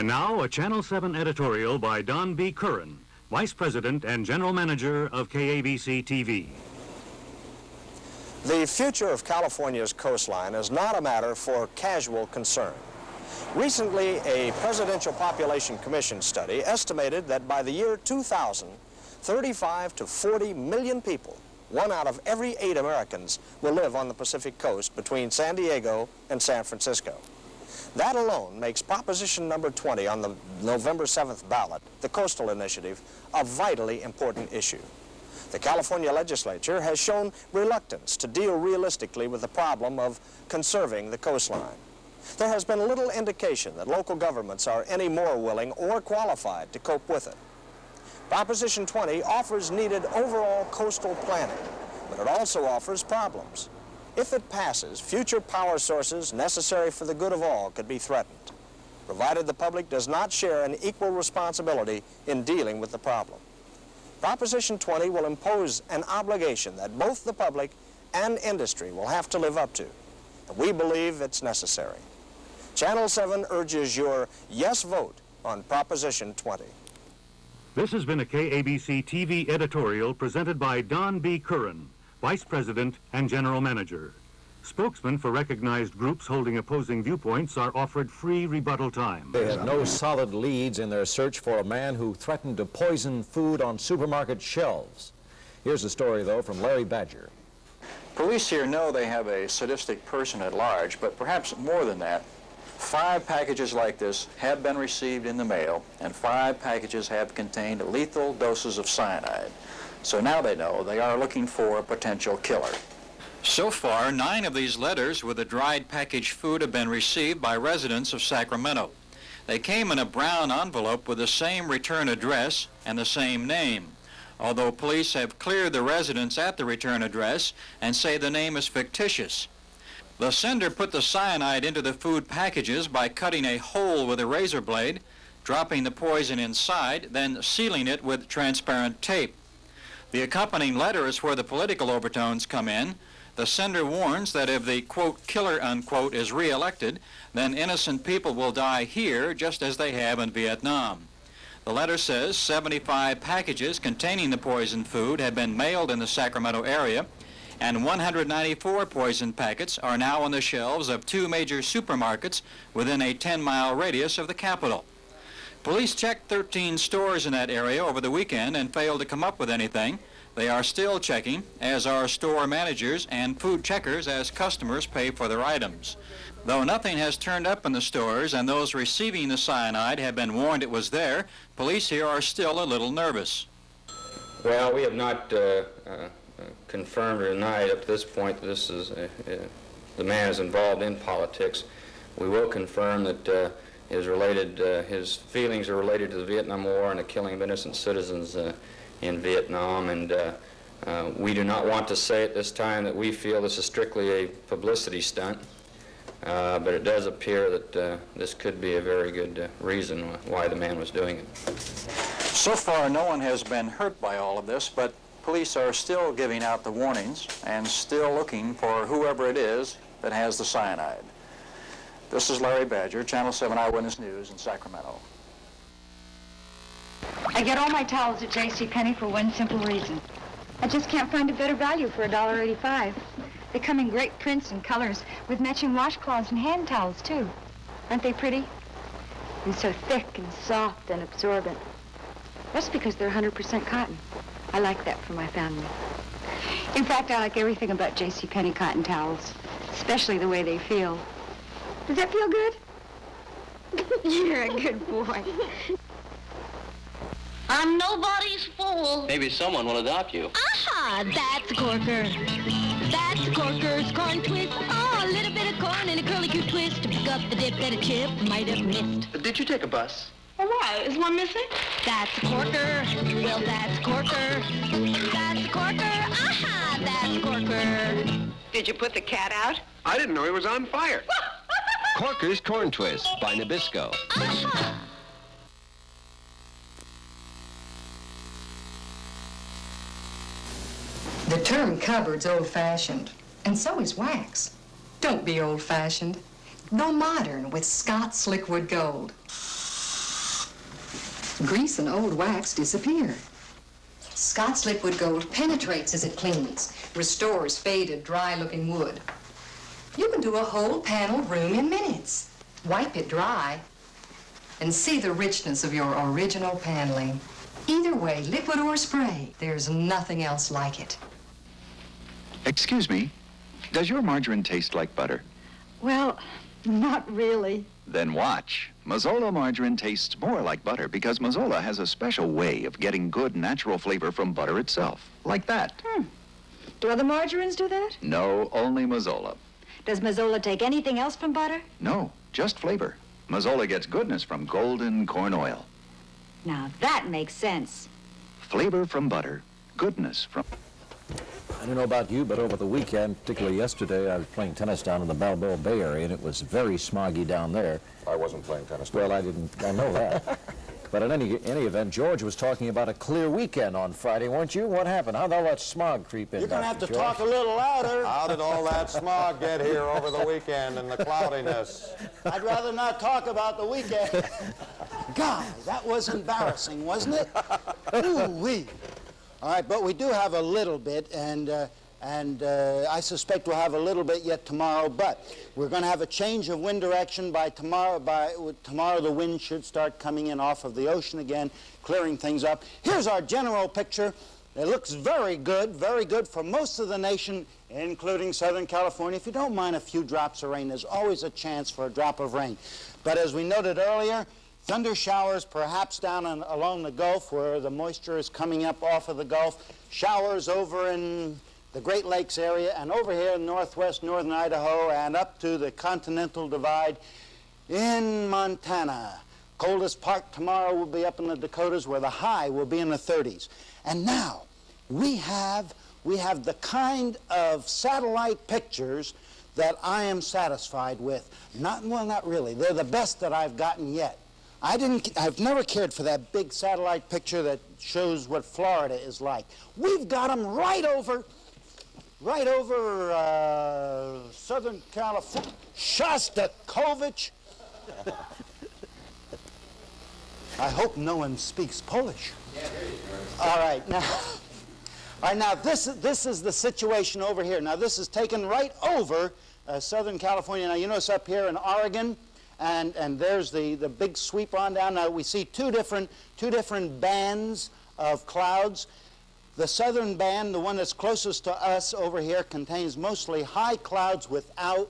And now, a Channel 7 editorial by Don B. Curran, Vice President and General Manager of KABC-TV. The future of California's coastline is not a matter for casual concern. Recently, a Presidential Population Commission study estimated that by the year 2000, 35 to 40 million people, 1 out of every 8 Americans, will live on the Pacific coast between San Diego and San Francisco. That alone makes Proposition number 20 on the November 7th ballot, the Coastal Initiative, a vitally important issue. The California legislature has shown reluctance to deal realistically with the problem of conserving the coastline. There has been little indication that local governments are any more willing or qualified to cope with it. Proposition 20 offers needed overall coastal planning, but it also offers problems. If it passes, future power sources necessary for the good of all could be threatened, provided the public does not share an equal responsibility in dealing with the problem. Proposition 20 will impose an obligation that both the public and industry will have to live up to, and we believe it's necessary. Channel 7 urges your yes vote on Proposition 20. This has been a KABC-TV editorial presented by Don B. Curran, Vice President and General Manager. Spokesmen for recognized groups holding opposing viewpoints are offered free rebuttal time. They had no solid leads in their search for a man who threatened to poison food on supermarket shelves. Here's a story, though, from Larry Badger. Police here know they have a sadistic person at large, but perhaps more than that. 5 packages like this have been received in the mail, and 5 packages have contained lethal doses of cyanide. So now they know they are looking for a potential killer. So far, 9 of these letters with the dried packaged food have been received by residents of Sacramento. They came in a brown envelope with the same return address and the same name, although police have cleared the residents at the return address and say the name is fictitious. The sender put the cyanide into the food packages by cutting a hole with a razor blade, dropping the poison inside, then sealing it with transparent tape. The accompanying letter is where the political overtones come in. The sender warns that if the, quote, killer, unquote, is re-elected, then innocent people will die here just as they have in Vietnam. The letter says 75 packages containing the poisoned food have been mailed in the Sacramento area, and 194 poisoned packets are now on the shelves of 2 major supermarkets within a 10-mile radius of the capital. Police checked 13 stores in that area over the weekend and failed to come up with anything. They are still checking, as are store managers and food checkers as customers pay for their items. Though nothing has turned up in the stores and those receiving the cyanide have been warned it was there, police here are still a little nervous. Well, we have not confirmed or denied up to this point that this is the man is involved in politics. We will confirm that his feelings are related to the Vietnam War and the killing of innocent citizens in Vietnam, and we do not want to say at this time that we feel this is strictly a publicity stunt, but it does appear that this could be a very good reason why the man was doing it. So far, no one has been hurt by all of this, but police are still giving out the warnings and still looking for whoever it is that has the cyanide. This is Larry Badger, Channel 7 Eyewitness News in Sacramento. I get all my towels at JCPenney for one simple reason. I just can't find a better value for $1.85. They come in great prints and colors with matching washcloths and hand towels, too. Aren't they pretty? And so thick and soft and absorbent. That's because they're 100% cotton. I like that for my family. In fact, I like everything about JCPenney cotton towels, especially the way they feel. Does that feel good? You're a good boy. I'm nobody's fool. Maybe someone will adopt you. Aha! That's Corker. That's Corker's corn twist. Oh, a little bit of corn and a curly-Q twist to pick up the dip that a chip might have missed. Did you take a bus? Oh, why? Is one missing? That's Corker. Well, that's Corker. That's Corker. Aha! That's Corker. Did you put the cat out? I didn't know he was on fire. Corker's Corn Twist by Nabisco. Aha! The term cupboard's old-fashioned, and so is wax. Don't be old-fashioned. Go modern with Scott's Liquid Gold. Grease and old wax disappear. Scott's Liquid Gold penetrates as it cleans, restores faded, dry-looking wood. You can do a whole paneled room in minutes. Wipe it dry and see the richness of your original paneling. Either way, liquid or spray, there's nothing else like it. Excuse me, does your margarine taste like butter? Well, not really. Then watch. Mazola margarine tastes more like butter because Mazola has a special way of getting good natural flavor from butter itself. Like that. Do other margarines do that? No, only Mazola. Does Mazola take anything else from butter? No, just flavor. Mazola gets goodness from golden corn oil. Now that makes sense. Flavor from butter, goodness from... I don't know about you, but over the weekend, particularly yesterday, I was playing tennis down in the Balboa Bay Area, and it was very smoggy down there. I wasn't playing tennis. Well, I know that. But in any event, George was talking about a clear weekend on Friday, weren't you? What happened? How'd all that smog creep in? You're going to have to George? talk a little louder. How did all that smog get here over the weekend and the cloudiness? I'd rather not talk about the weekend. God, that was embarrassing, wasn't it? Ooh-wee. All right, but we do have a little bit, and I suspect we'll have a little bit yet tomorrow, but we're going to have a change of wind direction by tomorrow. Tomorrow the wind should start coming in off of the ocean again, clearing things up. Here's our general picture. It looks very good for most of the nation, including Southern California. If you don't mind a few drops of rain, there's always a chance for a drop of rain. But as we noted earlier, thunder showers perhaps down along the Gulf where the moisture is coming up off of the Gulf, showers over in the Great Lakes area, and over here in northwest northern Idaho and up to the Continental Divide in Montana. Coldest part tomorrow will be up in the Dakotas where the high will be in the 30s. And now we have the kind of satellite pictures that I am satisfied with. Not really. They're the best that I've gotten yet. I've never cared for that big satellite picture that shows what Florida is like. We've got them right over Southern California, Shostakovich. I hope no one speaks Polish. All right, now this is the situation over here. Now this is taken right over Southern California. Now you notice up here in Oregon, and there's the big sweep on down. Now we see two different bands of clouds. The southern band, the one that's closest to us over here, contains mostly high clouds without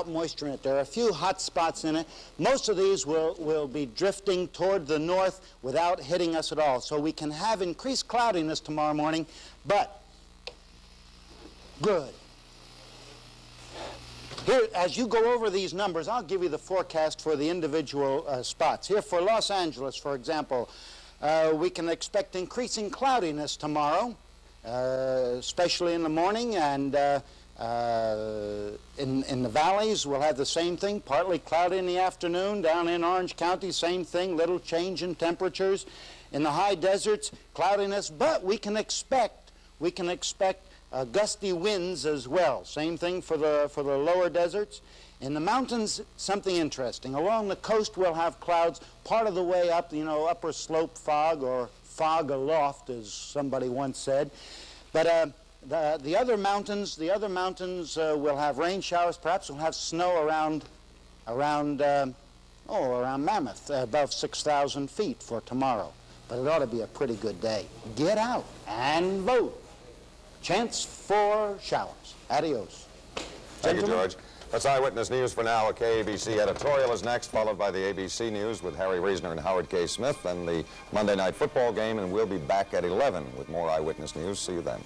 moisture in it. There are a few hot spots in it. Most of these will be drifting toward the north without hitting us at all. So we can have increased cloudiness tomorrow morning, but good. Here, as you go over these numbers, I'll give you the forecast for the individual spots. Here for Los Angeles, for example, we can expect increasing cloudiness tomorrow, especially in the morning, and in the valleys we'll have the same thing, partly cloudy in the afternoon. Down in Orange County, same thing, little change in temperatures. In the high deserts, cloudiness, but we can expect gusty winds as well. Same thing for the lower deserts. In the mountains, something interesting. Along the coast, we'll have clouds part of the way up, upper slope fog, or fog aloft, as somebody once said. But the other mountains will have rain showers. Perhaps we'll have snow around Mammoth, above 6,000 feet for tomorrow. But it ought to be a pretty good day. Get out and vote. Chance for showers. Adios. Thank you, George. That's Eyewitness News for now. A KABC editorial is next, followed by the ABC News with Harry Reasoner and Howard K. Smith, and the Monday night football game, and we'll be back at 11 with more Eyewitness News. See you then.